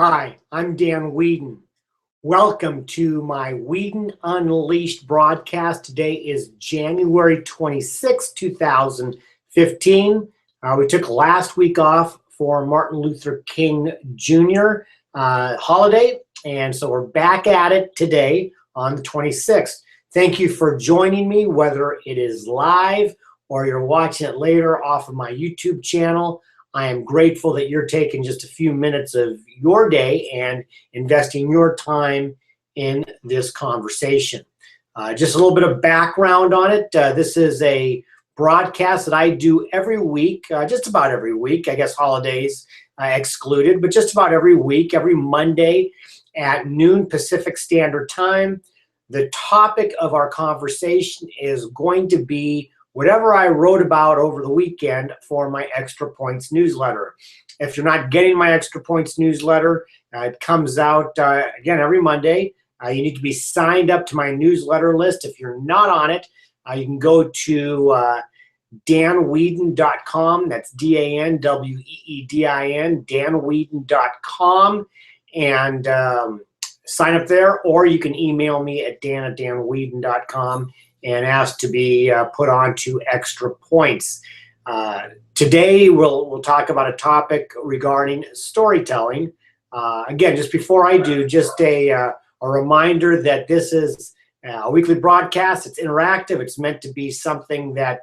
Hi, I'm Dan Weedin. Welcome to my Weedin Unleashed broadcast. Today is January 26, 2015. We took last week off for Martin Luther King Jr. Holiday, and so we're back at it today on the 26th. Thank you for joining me, whether it is live or you're watching it later off of my YouTube channel. I am grateful that you're taking just a few minutes of your day and investing your time in this conversation. Just a little bit of background on it. This is a broadcast that I do every week, just about every week, I guess holidays excluded, but just about every week, every Monday at noon Pacific Standard Time. The topic of our conversation is going to be whatever I wrote about over the weekend for my Extra Points newsletter. If you're not getting my Extra Points newsletter, it comes out, again, every Monday. You need to be signed up to my newsletter list. If you're not on it, you can go to danweedin.com. That's DANWEEDIN, danweedin.com, and sign up there, or you can email me at dan@danweedin.com and ask to be put on to Extra Points. Today, we'll talk about a topic regarding storytelling. Again, just before I do, just a reminder that this is a weekly broadcast. It's interactive. It's meant to be something that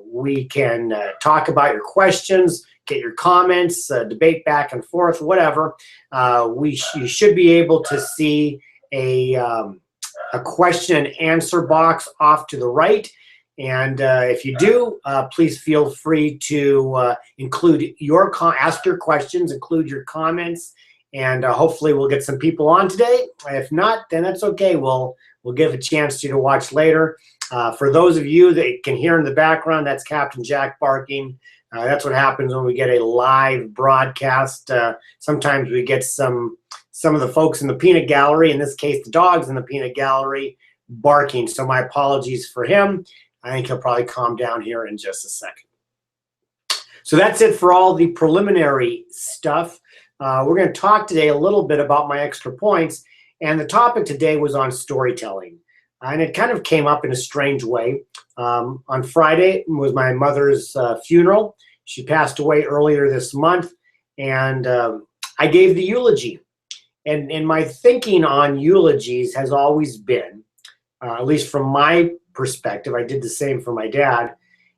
we can talk about your questions, get your comments, debate back and forth, whatever. You should be able to see a question and answer box off to the right. And if you do, please feel free to include ask your questions, include your comments, and hopefully we'll get some people on today. If not, then that's okay. We'll give a chance to watch later. For those of you that can hear in the background, that's Captain Jack barking. That's what happens when we get a live broadcast. Sometimes we get some of the folks in the peanut gallery, in this case the dogs in the peanut gallery, barking. So my apologies for him. I think he'll probably calm down here in just a second. So that's it for all the preliminary stuff. We're going to talk today a little bit about my Extra Points, and the topic today was on storytelling. And it kind of came up in a strange way. On Friday was my mother's funeral. She passed away earlier this month, and I gave the eulogy. And my thinking on eulogies has always been, at least from my perspective, I did the same for my dad,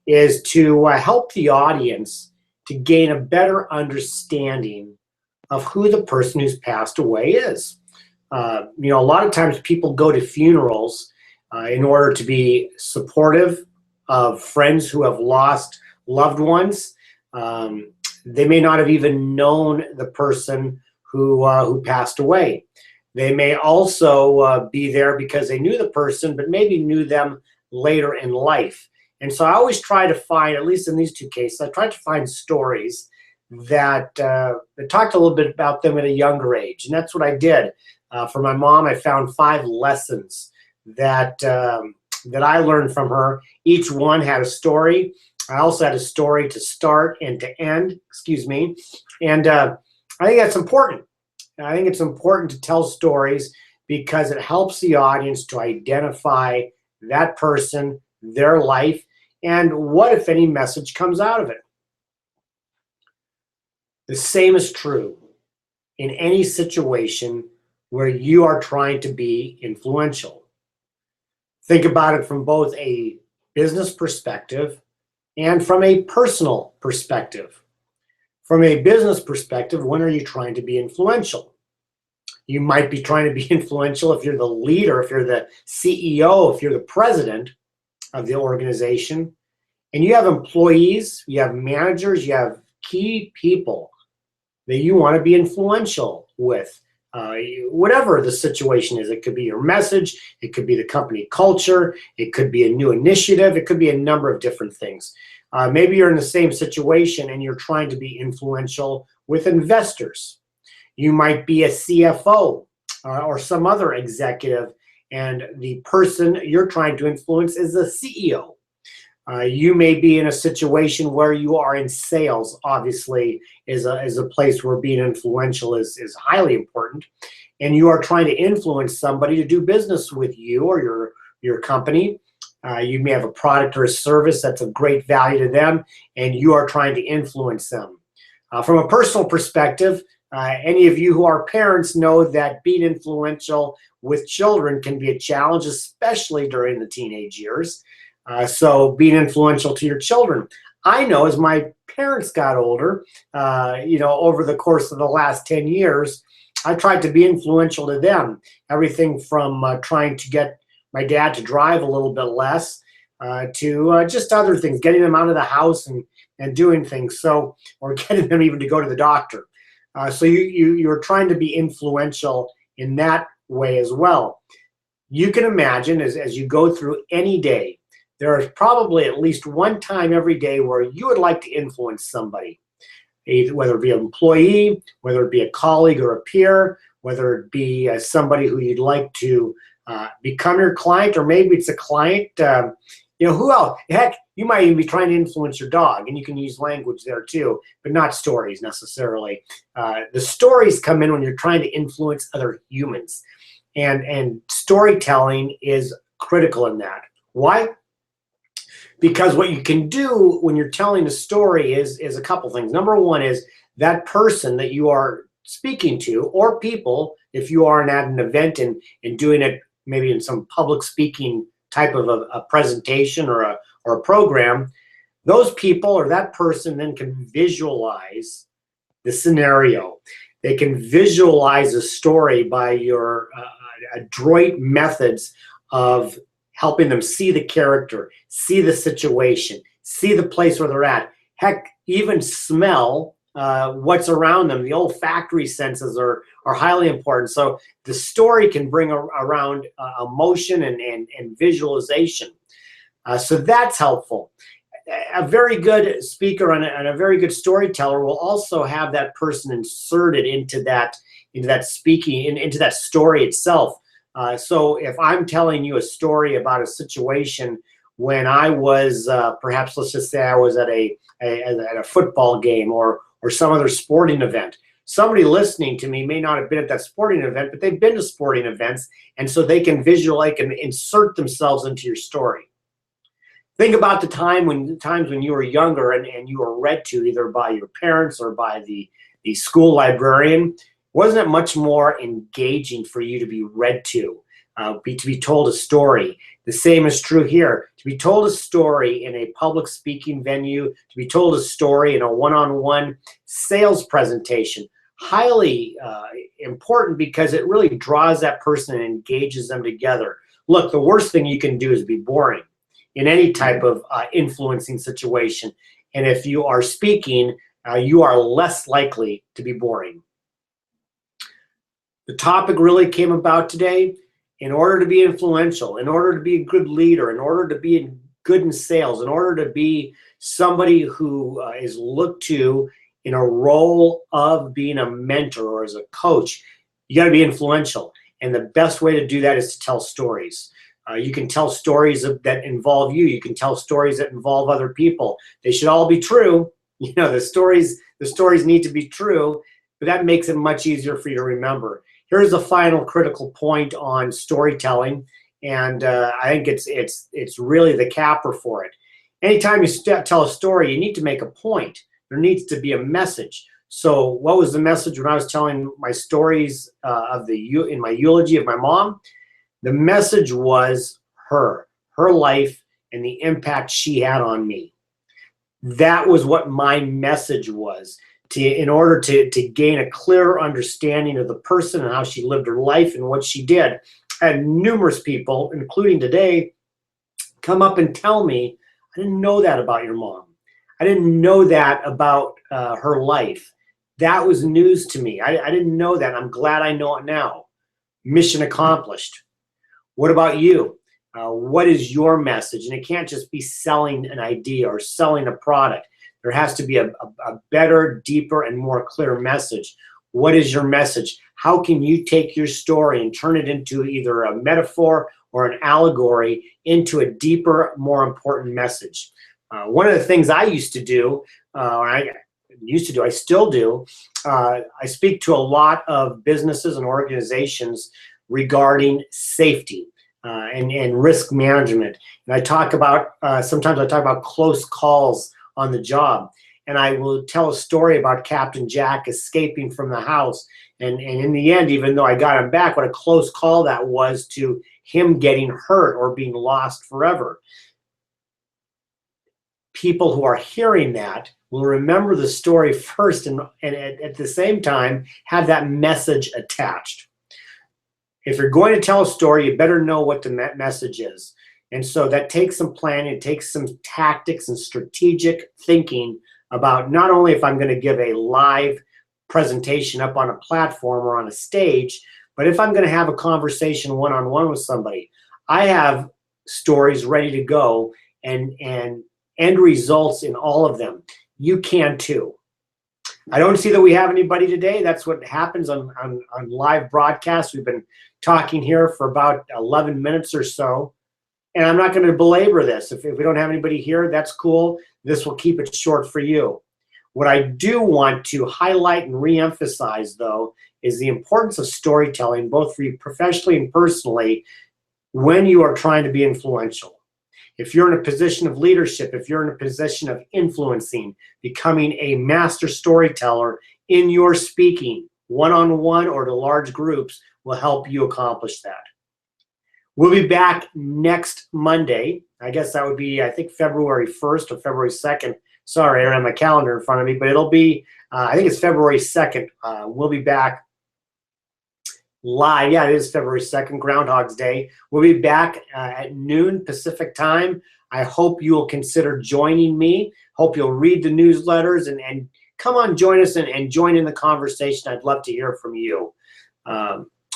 is to help the audience to gain a better understanding of who the person who's passed away is. A lot of times people go to funerals in order to be supportive of friends who have lost loved ones. They may not have even known the person who passed away. They may also be there because they knew the person, but maybe knew them later in life. And so I always try to find, at least in these two cases, I try to find stories that talked a little bit about them at a younger age. And that's what I did. For my mom, I found 5 lessons that I learned from her. Each one had a story. I also had a story to start and to end, and I think that's important. I think it's important to tell stories because it helps the audience to identify that person, their life, and what, if any, message comes out of it. The same is true in any situation where you are trying to be influential. Think about it from both a business perspective and from a personal perspective. From a business perspective, when are you trying to be influential? You might be trying to be influential if you're the leader, if you're the CEO, if you're the president of the organization, and you have employees, you have managers, you have key people that you want to be influential with. Whatever the situation is, it could be your message, it could be the company culture, it could be a new initiative, it could be a number of different things. Maybe you're in the same situation and you're trying to be influential with investors. You might be a CFO or some other executive, and the person you're trying to influence is a CEO. You may be in a situation where you are in sales, obviously, is a place where being influential is highly important. And you are trying to influence somebody to do business with you or your company. You may have a product or a service that's of great value to them, and you are trying to influence them. From a personal perspective, any of you who are parents know that being influential with children can be a challenge, especially during the teenage years. So being influential to your children. I know as my parents got older, over the course of the last 10 years, I tried to be influential to them. Everything from trying to get my dad to drive a little bit less to just other things, getting them out of the house and doing things. So, or getting them even to go to the doctor. So you're trying to be influential in that way as well. You can imagine as you go through any day, there is probably at least one time every day where you would like to influence somebody, whether it be an employee, whether it be a colleague or a peer, whether it be somebody who you'd like to become your client, or maybe it's a client. Who else? Heck, you might even be trying to influence your dog, and you can use language there too, but not stories necessarily. The stories come in when you're trying to influence other humans, and storytelling is critical in that. Why? Because what you can do when you're telling a story is a couple things. Number one is that person that you are speaking to, or people, if you are at an event and doing it maybe in some public speaking type of a presentation or a program, those people or that person then can visualize the scenario. They can visualize a story by your adroit methods of helping them see the character, see the situation, see the place where they're at. Heck, even smell what's around them. The olfactory senses are highly important. So the story can bring around emotion and visualization. So that's helpful. A very good speaker and a very good storyteller will also have that person inserted into that speaking, into that story itself. So if I'm telling you a story about a situation when I was, perhaps let's just say I was at a football game or some other sporting event, somebody listening to me may not have been at that sporting event, but they've been to sporting events, and so they can visualize and insert themselves into your story. Think about the times when you were younger and you were read to either by your parents or by the school librarian. Wasn't it much more engaging for you to be read to be told a story? The same is true here. To be told a story in a public speaking venue, to be told a story in a one-on-one sales presentation, highly important because it really draws that person and engages them together. Look, the worst thing you can do is be boring in any type of influencing situation. And if you are speaking, you are less likely to be boring. The topic really came about today. In order to be influential, in order to be a good leader, in order to be good in sales, in order to be somebody who is looked to in a role of being a mentor or as a coach, you got to be influential. And the best way to do that is to tell stories. You can tell stories that involve you. You can tell stories that involve other people. They should all be true. The stories need to be true, but that makes it much easier for you to remember. Here's a final critical point on storytelling, and I think it's really the capper for it. Anytime you tell a story, you need to make a point. There needs to be a message. So what was the message when I was telling my stories in my eulogy of my mom? The message was her life, and the impact she had on me. That was what my message was. In order to gain a clearer understanding of the person and how she lived her life and what she did. And numerous people, including today, come up and tell me, I didn't know that about your mom. I didn't know that about her life. That was news to me. I didn't know that. I'm glad I know it now. Mission accomplished. What about you? What is your message? And it can't just be selling an idea or selling a product. There has to be a better, deeper, and more clear message. What is your message? How can you take your story and turn it into either a metaphor or an allegory into a deeper, more important message? One of the things I used to do, I still do, I speak to a lot of businesses and organizations regarding safety and risk management. And I talk about, sometimes I talk about close calls on the job. And I will tell a story about Captain Jack escaping from the house. And in the end, even though I got him back, what a close call that was to him getting hurt or being lost forever. People who are hearing that will remember the story first and at the same time have that message attached. If you're going to tell a story, you better know what the message is. And so that takes some planning, it takes some tactics and strategic thinking about not only if I'm going to give a live presentation up on a platform or on a stage, but if I'm going to have a conversation one-on-one with somebody. I have stories ready to go and end results in all of them. You can too. I don't see that we have anybody today. That's what happens on live broadcasts. We've been talking here for about 11 minutes or so. And I'm not going to belabor this. If we don't have anybody here, that's cool. This will keep it short for you. What I do want to highlight and reemphasize, though, is the importance of storytelling, both for you professionally and personally, when you are trying to be influential. If you're in a position of leadership, if you're in a position of influencing, becoming a master storyteller in your speaking, one-on-one or to large groups, will help you accomplish that. We'll be back next Monday. I guess that would be, I think, February 1st or February 2nd. Sorry, I don't have my calendar in front of me, but it'll be, I think it's February 2nd. We'll be back live. Yeah, it is February 2nd, Groundhog's Day. We'll be back at noon Pacific time. I hope you will consider joining me. Hope you'll read the newsletters and come on, join us and join in the conversation. I'd love to hear from you.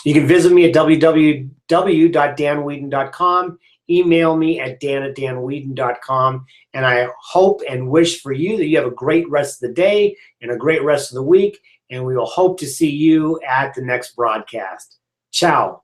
You can visit me at www.danweedin.com. Email me at dan@danweedin.com. And I hope and wish for you that you have a great rest of the day and a great rest of the week. And we will hope to see you at the next broadcast. Ciao.